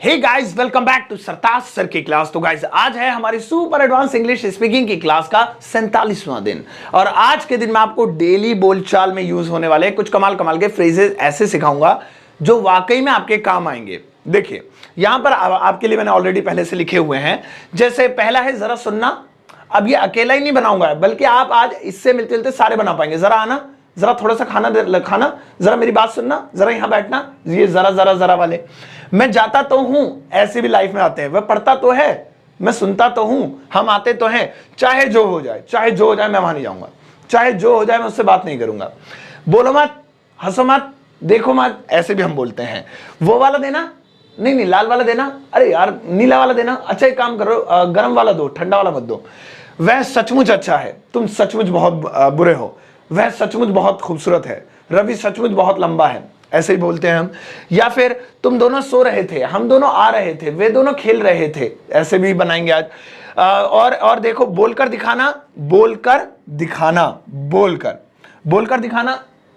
Hey guys, welcome back to Sartaj sir की class. तो guys, आज है हमारी सुपर एडवांस इंग्लिश स्पीकिंग की क्लास का 47वां दिन और आज के दिन मैं आपको डेली बोलचाल में यूज होने वाले कुछ कमाल कमाल के फ्रेजेस ऐसे सिखाऊंगा जो वाकई में आपके काम आएंगे। देखिए, यहां पर आपके लिए मैंने ऑलरेडी पहले से लिखे हुए हैं। जैसे पहला है जरा सुनना। अब ये अकेला ही नहीं बनाऊंगा, बल्कि आप आज इससे मिलते मिलते सारे बना पाएंगे। जरा आना, जरा थोड़ा सा खाना, जरा मेरी बात सुनना, जरा यहां बैठना। ये जरा जरा जरा वाले मैं जाता तो हूं, ऐसे भी लाइफ में आते हैं। वह पढ़ता तो है, मैं सुनता तो हूं, हम आते तो हैं। चाहे जो हो जाए मैं वहां नहीं जाऊंगा। चाहे जो हो जाए मैं उससे बात नहीं करूंगा। बोलो मत, हंसो मत, देखो मत, ऐसे भी हम बोलते हैं। वो वाला देना, नहीं लाल वाला देना, अरे यार नीला वाला देना। अच्छा एक काम करो, गर्म वाला दो, ठंडा वाला मत दो। वह सचमुच अच्छा है, तुम सचमुच बहुत बुरे हो। वह सचमुच बहुत खूबसूरत है, रवि सचमुच बहुत लंबा है। ऐसे ही बोलते हैं हम। या फिर तुम दोनों सो रहे थे, हम दोनों आ रहे थे, वे दोनों खेल रहे थे। ऐसे भी बनाएंगे आज। और देखो, बोलकर दिखाना, बोलकर दिखाना,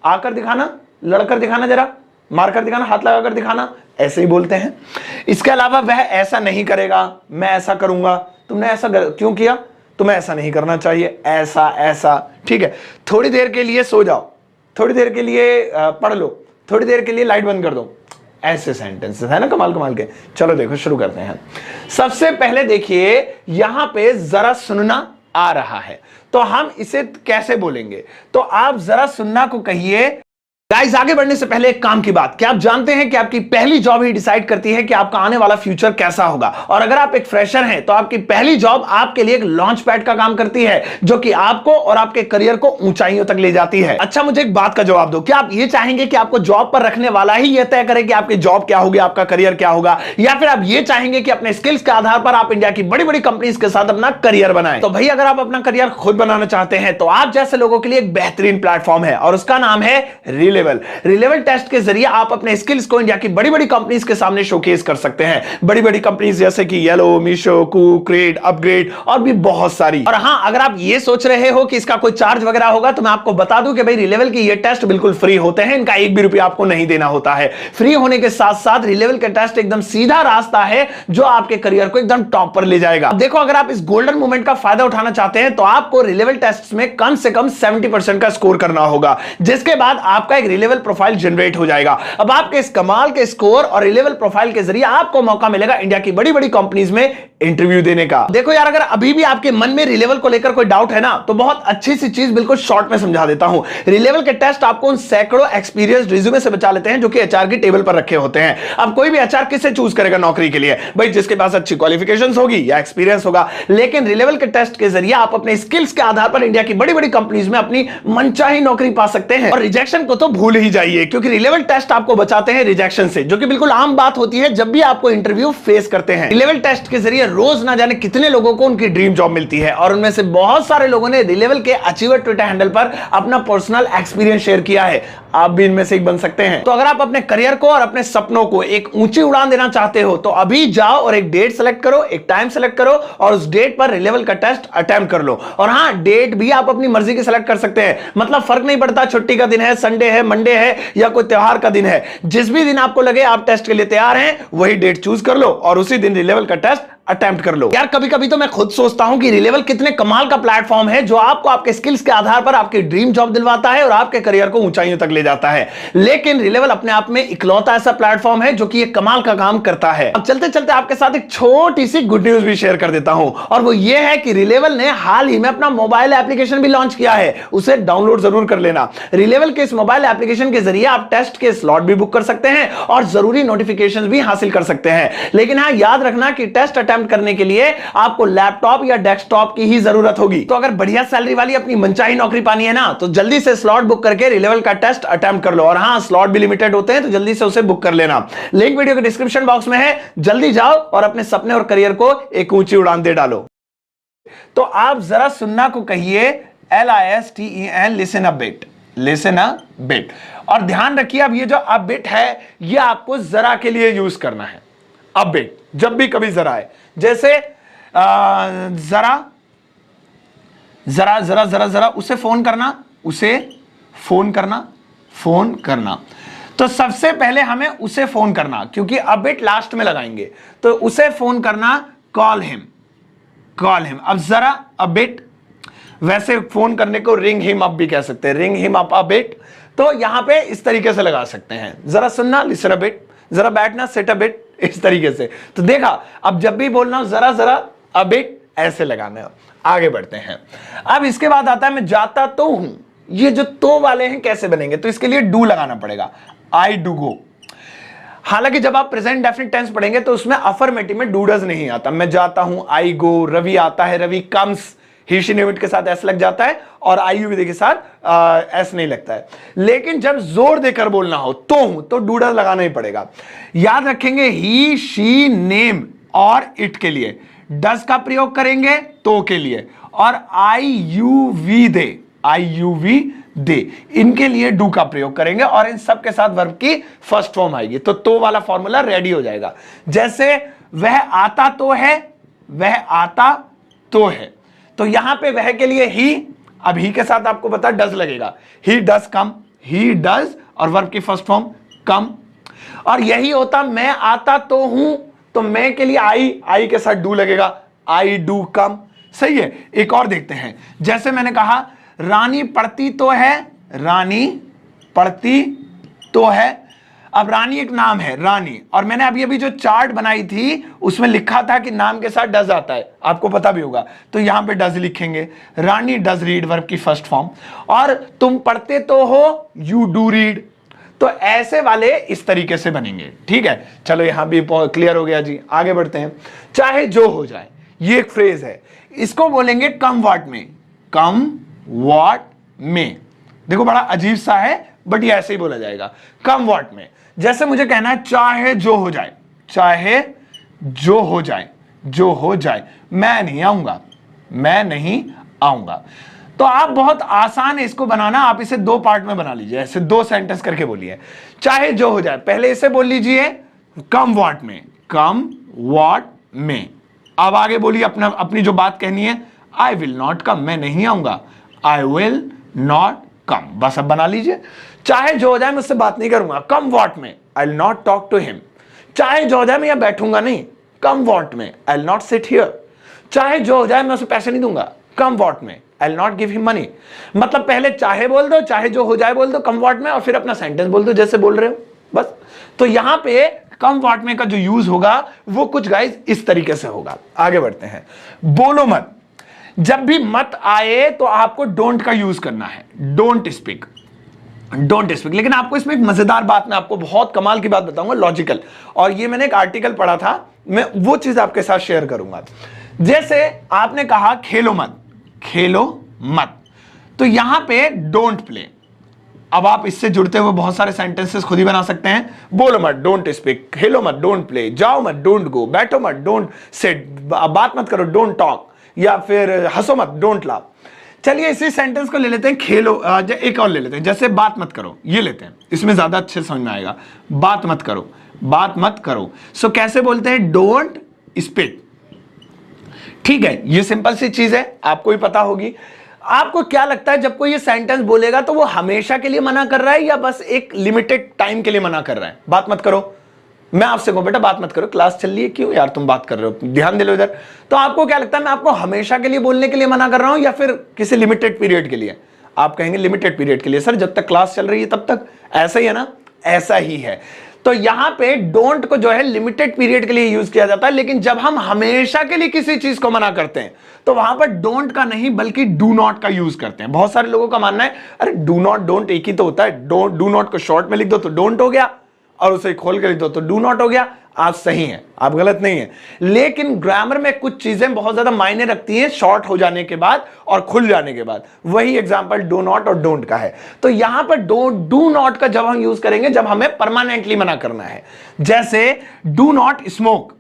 आकर दिखाना, लड़कर दिखाना, जरा मारकर दिखाना, हाथ लगाकर दिखाना। ऐसे ही बोलते हैं। इसके अलावा वह ऐसा नहीं करेगा, मैं ऐसा करूंगा। तुमने ऐसा क्यों किया? तुम्हें ऐसा नहीं करना चाहिए। ऐसा ठीक है। थोड़ी देर के लिए सो जाओ, थोड़ी देर के लिए पढ़ लो, थोड़ी देर के लिए लाइट बंद कर दो। ऐसे सेंटेंसेस है ना कमाल कमाल के। चलो देखो, शुरू करते हैं। सबसे पहले देखिए, यहां पे जरा सुनना आ रहा है, तो हम इसे कैसे बोलेंगे? तो आप जरा सुनना को कहिए। गाइस, आगे बढ़ने से पहले एक काम की बात, क्या आप जानते हैं कि आपकी पहली जॉब ही डिसाइड करती है कि आपका आने वाला फ्यूचर कैसा होगा। और अगर आप एक फ्रेशर हैं तो आपकी पहली जॉब आपके लिए एक लॉन्च पैड का काम करती है, जो कि आपको और आपके करियर को ऊंचाइयों तक ले जाती है। अच्छा, मुझे एक बात का जवाब दो, क्या आप ये चाहेंगे कि आपको जॉब पर रखने वाला ही यह तय करे कि आपकी जॉब क्या होगी, आपका करियर क्या होगा, या फिर आप ये चाहेंगे कि अपने स्किल्स के आधार पर आप इंडिया की बड़ी बड़ी कंपनीज के साथ अपना करियर बनाएं? तो भाई, अगर आप अपना करियर खुद बनाना चाहते हैं तो आप जैसे लोगों के लिए एक बेहतरीन प्लेटफॉर्म है और उसका नाम है रिलेवल टेस्ट के जरिए आप अपने स्किल्स को इंडिया की बड़ी बड़ी कंपनीज के सामने शोकेस कर सकते हैं। बड़ी बड़ी कंपनीज जैसे कि येलो, मीशो, कूक, क्रेड, अपग्रेड और भी बहुत सारी। और हां, अगर आप ये सोच रहे हो कि इसका कोई चार्ज वगैरह होगा, तो मैं आपको बता दूं कि भाई रिलेवल की ये टेस्ट बिल्कुल फ्री होते हैं। इनका एक भी रुपया आपको नहीं देना होता है। फ्री होने के साथ साथ रिलेवल के टेस्ट एकदम सीधा रास्ता है जो आपके करियर को एकदम टॉप पर ले जाएगा। देखो, अगर आप इस गोल्डन मोमेंट का फायदा उठाना चाहते हैं तो आपको रिलेवल टेस्ट में कम से कम 70% का स्कोर करना होगा, जिसके बाद आपका एक रिलेवल प्रोफाइल जनरेट हो जाएगा। अब आपके इस कमाल के स्कोर और रिलेवल प्रोफाइल के जरिए आपको मौका मिलेगा इंडिया की बड़ी बड़ी कंपनीज में इंटरव्यू देने का। देखो यार, अगर अभी भी आपके मन में रिलेवल को लेकर कोई डाउट है ना, तो बहुत अच्छी सी चीज बिल्कुल शॉर्ट में समझा देता हूं। रिलेवल के टेस्ट आपको उन सैकड़ों एक्सपीरियंस रिज्यूमे से बचा लेते हैं जो कि एचआर की टेबल पर रखे होते हैं। अब कोई भी एचआर किसे चूज करेगा नौकरी के लिए? भाई, जिसके पास अच्छी क्वालिफिकेशंस होगी या एक्सपीरियंस होगा। लेकिन रिलेवल के टेस्ट के जरिए आप अपने स्किल्स के आधार पर इंडिया की बड़ी बड़ी कंपनीज में अपनी मनचाही नौकरी पा सकते हैं। और रिजेक्शन को तो भूल ही जाइए, क्योंकि रिलेवल टेस्ट आपको बचाते हैं रिजेक्शन से, जो कि बिल्कुल आम बात होती है जब भी आपको इंटरव्यू फेस करते हैं। रिलेवल टेस्ट के जरिए रोज ना जाने कितने लोगों को उनकी ड्रीम जॉब मिलती है और उनमें से बहुत सारे लोगों ने रिलेवल के अचीवर ट्विटर हैंडल पर अपना पर्सनल एक्सपीरियंस शेयर किया है। आप भी इनमें से एक बन सकते हैं। तो अगर आप अपने करियर को और अपने सपनों को एक ऊंची उड़ान देना चाहते हो तो अभी जाओ और एक डेट सेलेक्ट करो, एक टाइम सेलेक्ट करो और उस डेट पर रिलेवल का टेस्ट अटेम्प्ट कर लो। और हां, डेट भी आप अपनी मर्जी की सेलेक्ट कर सकते हैं। मतलब फर्क नहीं पड़ता छुट्टी का दिन है, संडे है, मंडे है या कोई त्योहार का दिन है। जिस भी दिन आपको लगे आप टेस्ट के लिए तैयार हैं, वही डेट चूज कर लो और उसी दिन रिलेवल का टेस्ट अटेम्प्ट कर लो। यार, कभी कभी तो मैं खुद सोचता हूं कि रिलेवल कितने कमाल का प्लेटफॉर्म है जो आपको आपके स्किल्स के आधार पर आपकी ड्रीम जॉब दिलवाता है और आपके करियर को ऊंचाइयों तक ले जाता है। लेकिन रिलेवल अपने आप में इकलौता ऐसा प्लेटफॉर्म है जो कि एक कमाल का काम करता है। अब चलते चलते आपके साथ एक छोटी सी गुड न्यूज भी शेयर कर देता हूं, और वो ये है कि रिलेवल ने हाल ही में अपना मोबाइल एप्लीकेशन भी लॉन्च किया है। उसे डाउनलोड जरूर कर लेना। रिलेवल के इस मोबाइल एप्लीकेशन के जरिए आप टेस्ट के स्लॉट भी बुक कर सकते हैं और जरूरी नोटिफिकेशन भी हासिल कर सकते हैं। लेकिन हाँ, याद रखना कि टेस्ट अटेम्प्ट करने के लिए आपको लैपटॉप या डेस्कटॉप की ही जरूरत होगी। तो अगर बढ़िया सैलरी वाली अपनी मनचाही नौकरी पानी है ना, तो जल्दी से स्लॉट बुक करके रिलेवल का टेस्ट अटेम्प्ट कर लो। और हां, स्लॉट भी लिमिटेड होते हैं, तो जल्दी से उसे बुक कर लेना। लिंक वीडियो के डिस्क्रिप्शन बॉक्स में है। जल्दी जाओ और अपने सपने और करियर को एक ऊंची उड़ान दे डालो। तो आप जरा सुनना को कहिए LISTEN, listen a bit, listen a bit. और ध्यान रखिए, अब ये जो अ बिट है, ये आपको जरा के लिए यूज करना है। अ बिट जब भी कभी जरा है, जैसे जरा जरा जरा जरा जरा, उसे फोन करना, उसे फोन करना, फोन करना। तो सबसे पहले हमें उसे फोन करना, क्योंकि अ बिट लास्ट में लगाएंगे, तो उसे फोन करना, कॉल हिम, कॉल हिम। अब जरा अ बिट, वैसे फोन करने को रिंग हिम अप भी कह सकते हैं, ring him up a bit. तो यहां पे इस तरीके से लगा सकते हैं, जरा सुनना, लिसन अ बिट, जरा बैठना, सिट अ बिट, इस तरीके से। तो देखा, अब जब भी बोलना जरा जरा अ बिट ऐसे लगाना है। आगे बढ़ते हैं। अब इसके बाद आता है मैं जाता तो हूं। ये जो तो वाले हैं कैसे बनेंगे, तो इसके लिए डू लगाना पड़ेगा, आई डू गो। हालांकि जब आप प्रेजेंट डेफिनिट टेंस पढ़ेंगे तो उसमें अफर्मेटिव में डू डज नहीं आता। मैं जाता हूं, आई गो, रवि आता है, Ravi comes, he she unit के साथ एस लग जाता है, और आई यू के साथ एस नहीं लगता है। लेकिन जब जोर देकर बोलना हो तो हूं, तो डू डज लगाना ही पड़ेगा। याद रखेंगे, ही शी नेम और इट के लिए डज का प्रयोग करेंगे तो के लिए, और आई यू वी दे, आई यू वी दे, इनके लिए डू का प्रयोग करेंगे, और इन सब के साथ वर्ब की फर्स्ट फॉर्म आएगी। तो वाला फॉर्मूला रेडी हो जाएगा। जैसे वह आता तो है, वह आता तो है, तो यहां पे वह के लिए ही, अब ही के साथ आपको पता डज लगेगा, he does come, he does, और वर्ब की फर्स्ट फॉर्म कम। और यही होता मैं आता तो हूं, तो मैं के लिए आई के साथ डू लगेगा, आई डू कम। सही है। एक और देखते हैं, जैसे मैंने कहा रानी पढ़ती तो है, रानी पढ़ती तो है। अब रानी एक नाम है, रानी, और मैंने अभी अभी जो चार्ट बनाई थी उसमें लिखा था कि नाम के साथ डज आता है, आपको पता भी होगा, तो यहां पे डज लिखेंगे। रानी डज रीड, वर्ब की फर्स्ट फॉर्म। और तुम पढ़ते तो हो, यू डू रीड। तो ऐसे वाले इस तरीके से बनेंगे। ठीक है, चलो यहां भी क्लियर हो गया जी। आगे बढ़ते हैं। चाहे जो हो जाए, ये एक फ्रेज है, इसको बोलेंगे कम व्हाट में, कम व्हाट में। देखो बड़ा अजीब सा है, बट ये ऐसे ही बोला जाएगा, कम व्हाट में। जैसे मुझे कहना है चाहे जो हो जाए, चाहे जो हो जाए, जो हो जाए, मैं नहीं आऊंगा, मैं नहीं आऊंगा। तो आप बहुत आसान है इसको बनाना, आप इसे दो पार्ट में बना लीजिए, ऐसे दो सेंटेंस करके बोलिए। चाहे जो हो जाए, पहले इसे बोल लीजिए कम व्हाट में, कम व्हाट में। अब आगे बोलिए अपनी जो बात कहनी है, आई विल नॉट कम, मैं नहीं आऊंगा, आई विल नॉट कम। बस अब बना लीजिए, चाहे जो हो जाए मैं उससे बात नहीं करूंगा, come what may, I will not talk to him. चाहे जो हो जाए मैं यहां बैठूंगा नहीं, कम what may, I will not sit here. चाहे जो हो जाए मैं उसे पैसे नहीं दूंगा, कम what may, I will not give him money. मतलब पहले चाहे बोल दो, चाहे जो हो जाए बोल दो कम व्हाट में, और फिर अपना सेंटेंस बोल दो जैसे बोल रहे हो, बस। तो यहां पे कम व्हाट में का जो यूज होगा वो कुछ गाइस इस तरीके से होगा। आगे बढ़ते हैं। बोलो मत, जब भी मत आए तो आपको डोंट का यूज करना है, डोंट स्पीक, डोंट स्पीक। लेकिन आपको इसमें एक मजेदार बात, मैं आपको बहुत कमाल की बात बताऊंगा, लॉजिकल, और ये मैंने एक आर्टिकल पढ़ा था, मैं वो चीज आपके साथ शेयर करूंगा। जैसे आपने कहा खेलो मत, खेलो मत, तो यहां पे डोंट प्ले। अब आप इससे जुड़ते हुए बहुत सारे सेंटेंसेस खुद ही बना सकते हैं। बोलो मत, डोंट स्पीक, खेलो मत, डोंट प्ले, जाओ मत, डोंट गो, बैठो मत, डोंट सिट, बात मत करो, डोंट टॉक, या फिर हंसो मत, डोंट लाफ। चलिए इसी सेंटेंस को ले लेते हैं, खेलो, एक और ले लेते हैं, जैसे बात मत करो, ये लेते हैं, इसमें ज्यादा अच्छे समझ में आएगा। बात मत करो, बात मत करो, सो कैसे बोलते हैं, डोंट स्पीक। ठीक है, ये सिंपल सी चीज है, आपको ही पता होगी। आपको क्या लगता है जब कोई ये सेंटेंस बोलेगा तो वो हमेशा के लिए मना कर रहा है या बस एक लिमिटेड टाइम के लिए मना कर रहा है? बात मत करो, मैं आपसे कहूं बेटा बात मत करो, क्लास चल रही है, क्यों यार तुम बात कर रहे हो, ध्यान दे लो इधर। तो आपको क्या लगता है, मैं आपको हमेशा के लिए बोलने के लिए मना कर रहा हूं या फिर किसी लिमिटेड पीरियड के लिए? आप कहेंगे लिमिटेड पीरियड के लिए। सर जब तक क्लास चल रही है तब तक, ऐसा ही है ना? ऐसा ही है। तो यहां पे डोंट को जो है लिमिटेड पीरियड के लिए यूज किया जाता है, लेकिन जब हम हमेशा के लिए किसी चीज को मना करते हैं तो वहां पर डोंट का नहीं बल्कि डू नॉट का यूज करते हैं। बहुत सारे लोगों का मानना है अरे डू नॉट डोंट एक ही तो होता है, डू नॉट को शॉर्ट में लिख दो तो डोंट हो गया, और उसे खोल के लिख दो तो डू नॉट हो गया। आप सही हैं, आप गलत नहीं हैं, लेकिन ग्रामर में कुछ चीजें बहुत ज्यादा मायने रखती हैं शॉर्ट हो जाने के बाद और खुल जाने के बाद। वही एग्जांपल डू नॉट और डोंट का है। तो यहां पर डू नॉट का जब हम यूज करेंगे जब हमें परमानेंटली मना करना है, जैसे डू नॉट स्मोक,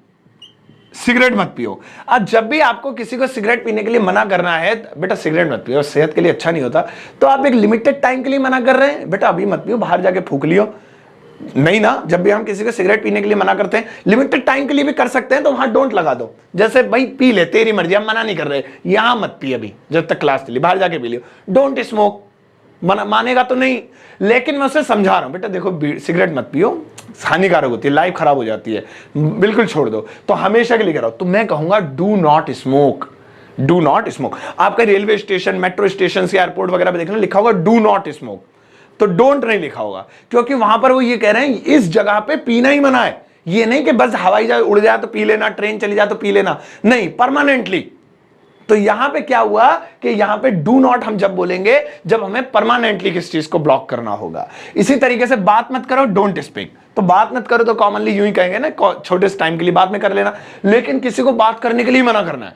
सिगरेट मत पियो। अब जब भी आपको किसी को सिगरेट पीने के लिए मना करना है, बेटा सिगरेट मत पियो, सेहत के लिए अच्छा नहीं होता, तो आप एक लिमिटेड टाइम के लिए मना कर रहे हैं, बेटा अभी मत पियो, बाहर जाके फूक लियो, नहीं ना। जब भी हम किसी को सिगरेट पीने के लिए मना करते हैं, लिमिटेड टाइम के लिए भी कर सकते हैं, तो वहां डोंट लगा दो। जैसे भाई पी ले, तेरी मर्जी, हम मना नहीं कर रहे, यहां मत पी अभी जब तक क्लास चली, बाहर जाके पी लियो। डोंट स्मोक, मानेगा तो नहीं, लेकिन मैं उसे समझा रहा हूं, बेटा देखो सिगरेट मत पियो, हानिकारक होती है, लाइफ खराब हो जाती है, बिल्कुल छोड़ दो, तो हमेशा के लिए कह रहा हूं। तो मैं कहूंगा do not smoke, do not smoke. आपका रेलवे स्टेशन, मेट्रो स्टेशन या एयरपोर्ट वगैरह पे देखना लिखा होगा डू नॉट स्मोक, तो डोंट नहीं लिखा होगा, क्योंकि वहां पर वो ये कह रहे हैं इस जगह पे पीना ही मना है। ये नहीं कि बस हवाई जहाज उड़ जाए तो पी लेना, ट्रेन चली जाए तो पी लेना, नहीं, परमानेंटली। तो यहां पे क्या हुआ कि यहां पे डू नॉट हम जब बोलेंगे जब हमें परमानेंटली किस चीज को ब्लॉक करना होगा। इसी तरीके से बात मत करो, डोंट स्पीक। तो बात मत करो तो कॉमनली यूं ही कहेंगे ना, छोटे टाइम के लिए बात में कर लेना, लेकिन किसी को बात करने के लिए मना करना है,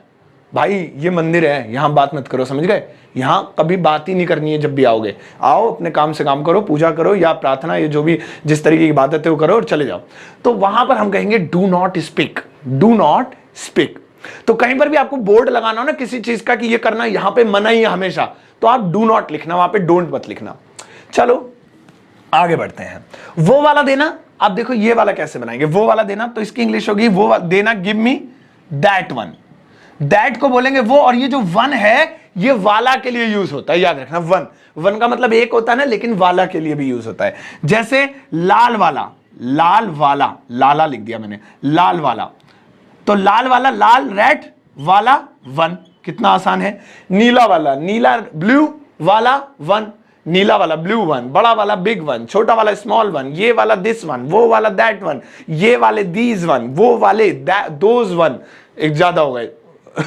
भाई ये मंदिर है, यहां बात मत करो, समझ गए, यहां कभी बात ही नहीं करनी है। जब भी आओगे, आओ अपने काम से काम करो, पूजा करो या प्रार्थना, ये जो भी जिस तरीके की इबादत है वो करो और चले जाओ। तो वहां पर हम कहेंगे do not speak, do not speak. तो कहीं पर भी आपको बोर्ड लगाना हो ना किसी चीज का कि ये करना, यहां पे मना ही है हमेशा, तो आप डू नॉट लिखना, वहां पे डोंट मत लिखना। चलो आगे बढ़ते हैं। वो वाला देना, आप देखो ये वाला कैसे बनाएंगे, वो वाला देना, तो इसकी इंग्लिश होगी वो देना, give me that one. That को बोलेंगे वो, और ये जो वन है ये वाला के लिए यूज होता है, याद रखना। वन, वन का मतलब एक होता है ना, लेकिन वाला के लिए भी यूज होता है। जैसे लाल वाला, लाल वाला, लाला लिख दिया मैंने, लाल वाला, तो लाल वाला, लाल रेड वाला वन, कितना आसान है। नीला वाला, नीला ब्लू वाला वन, नीला वाला ब्लू वन, बड़ा वाला बिग वन, छोटा वाला स्मॉल वन, ये वाला दिस वन, वो वाला दैट वन, ये वाले दीज वन, वो वाले दोज वन, एक ज्यादा हो गए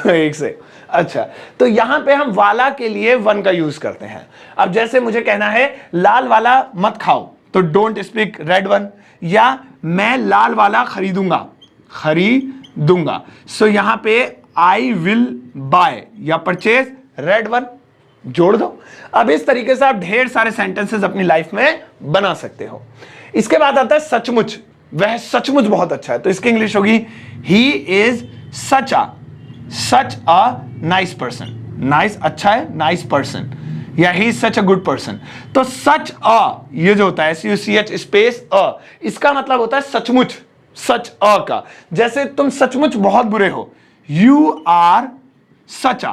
एक से। अच्छा, तो यहां पे हम वाला के लिए वन का यूज करते हैं। अब जैसे मुझे कहना है लाल वाला मत खाओ, तो डोंट स्पीक रेड वन, या मैं लाल वाला खरीदूंगा, खरीदूंगा, सो यहां पे आई विल बाय या परचेज रेड वन, जोड़ दो। अब इस तरीके से आप ढेर सारे सेंटेंसेस अपनी लाइफ में बना सकते हो। इसके बाद आता है सचमुच, वह सचमुच बहुत अच्छा है, तो इसकी इंग्लिश होगी ही is such a nice person. Nice अच्छा है, नाइस पर्सन, या ही is such a good person. तो सच अ, ये जो होता है SUCH स्पेस अ, इसका मतलब होता है सचमुच, सच अ का। जैसे तुम सचमुच बहुत बुरे हो, you are such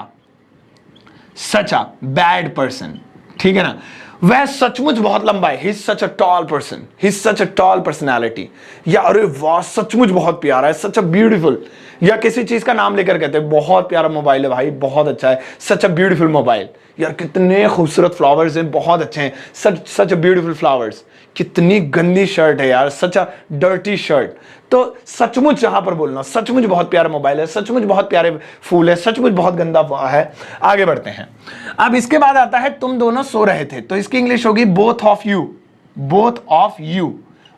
a bad person, ठीक है ना। वह सचमुच बहुत लंबा है, he is such a tall person, he is such a tall personality, या अरे वाह सचमुच बहुत प्यारा है, सच अ ब्यूटीफुल, या किसी चीज का नाम लेकर कहते हैं बहुत प्यारा मोबाइल है भाई, बहुत अच्छा है, सच अ ब्यूटीफुल मोबाइल, यार कितने खूबसूरत फ्लावर्स हैं, बहुत अच्छे हैं, सच अ ब्यूटीफुल फ्लावर्स, कितनी गंदी शर्ट है यार, सच अ डर्टी शर्ट। तो सचमुच यहां पर बोलना, सचमुच बहुत प्यारा मोबाइल है, सचमुच बहुत प्यारे फूल है, सचमुच बहुत गंदा है। आगे बढ़ते हैं। अब इसके बाद आता है तुम दोनों सो रहे थे, तो इसकी इंग्लिश होगी both of you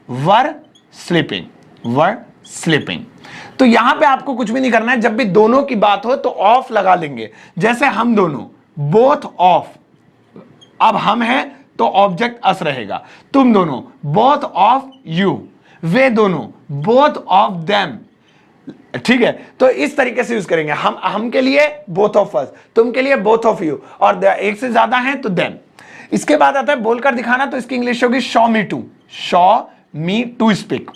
were sleeping, were sleeping. तो यहां पे आपको कुछ भी नहीं करना है, जब भी दोनों की बात हो तो ऑफ लगा लेंगे। जैसे हम दोनों, बोथ ऑफ, अब हम हैं तो ऑब्जेक्ट अस रहेगा। तुम दोनों, बोथ ऑफ यू, वे दोनों, बोथ ऑफ देम, ठीक है। तो इस तरीके से यूज करेंगे। हम के लिए बोथ ऑफ अस, तुम के लिए बोथ ऑफ यू, और एक से ज्यादा है तो देम। इसके बाद आता है बोलकर दिखाना, तो इसकी इंग्लिश होगी शो मी टू स्पीक।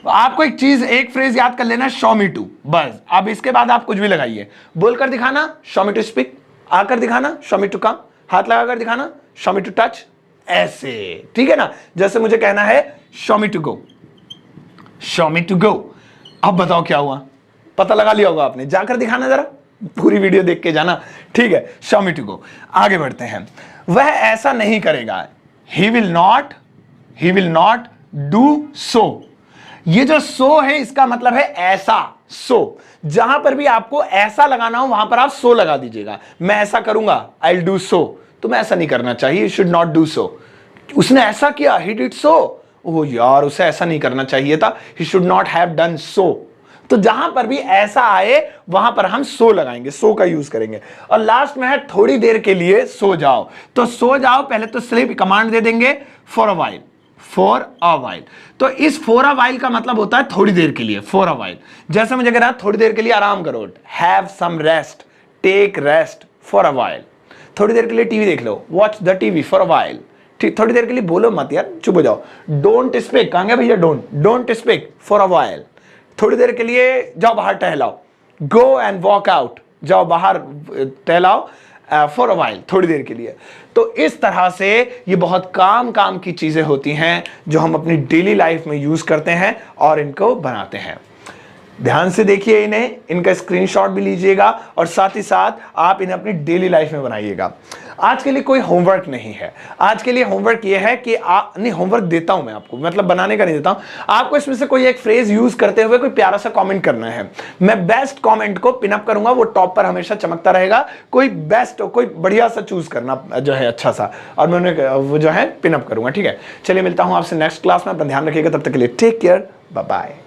आपको एक चीज, एक फ्रेज याद कर लेना, शो मी टू, बस। अब इसके बाद आप कुछ भी लगाइए। बोलकर दिखाना, शो मी टू स्पीक, आकर दिखाना, शो मी टू कम, हाथ लगाकर दिखाना, शो मी टू टच, ऐसे, ठीक है ना। जैसे मुझे कहना है show me to go, show me to go. अब बताओ क्या हुआ, पता लगा लिया होगा आपने, जाकर दिखाना, जरा पूरी वीडियो देख के जाना, ठीक है। Show me to go. आगे बढ़ते हैं। वह ऐसा नहीं करेगा, he will not do so. ये जो सो है इसका मतलब है ऐसा, सो। जहां पर भी आपको ऐसा लगाना हो वहां पर आप सो लगा दीजिएगा। मैं ऐसा करूंगा, आई विल डू सो, तुम्हें ऐसा नहीं करना चाहिए, यू शुड नॉट डू सो। उसने ऐसा किया, ही डिड सो, ओह यार उसे ऐसा नहीं करना चाहिए था, he should not have done so. तो जहां पर भी ऐसा आए वहां पर हम सो लगाएंगे, सो का यूज करेंगे। और लास्ट में है थोड़ी देर के लिए सो जाओ, तो सो जाओ पहले तो स्लीप कमांड दे देंगे, for a while, for a while. तो इस फॉर अ वाइल का मतलब होता है थोड़ी देर के लिए, फॉर अ वाइल। जैसे मुझे कह रहा है थोड़ी देर के लिए आराम करो, have some rest, take rest for a while. थोड़ी देर के लिए टीवी देख लो, watch the TV for a while. ठीक, थोड़ी देर के लिए बोलो मत यार, चुप हो जाओ। डोंट स्पीक, कहांगे भैया, don't speak for a while. थोड़ी देर के लिए जाओ बाहर टहलाओ, गो एंड वॉक आउट, जाओ बाहर टहलाओ फॉर अ वाइल, थोड़ी देर के लिए। तो इस तरह से ये बहुत काम की चीजें होती हैं जो हम अपनी डेली लाइफ में यूज करते हैं और इनको बनाते हैं। ध्यान से देखिए इन्हें, इनका स्क्रीनशॉट भी लीजिएगा और साथ ही साथ आप इन्हें अपनी डेली लाइफ में बनाइएगा। आज के लिए कोई होमवर्क नहीं है, आज के लिए होमवर्क ये है कि नहीं, होमवर्क देता हूं मैं आपको, मतलब बनाने का नहीं देता हूं आपको। इसमें से कोई एक फ्रेज यूज करते हुए कोई प्यारा सा कमेंट करना है। मैं बेस्ट कमेंट को पिन अप करूंगा, वो टॉप पर हमेशा चमकता रहेगा। कोई बेस्ट, कोई बढ़िया सा चूज करना जो है अच्छा सा, और मैं उन्हें वो जो है पिन अप करूंगा। ठीक है, चलिए मिलता हूं आपसे नेक्स्ट क्लास में। अपना ध्यान रखिएगा, तब तक के लिए टेक केयर, बाय बाय।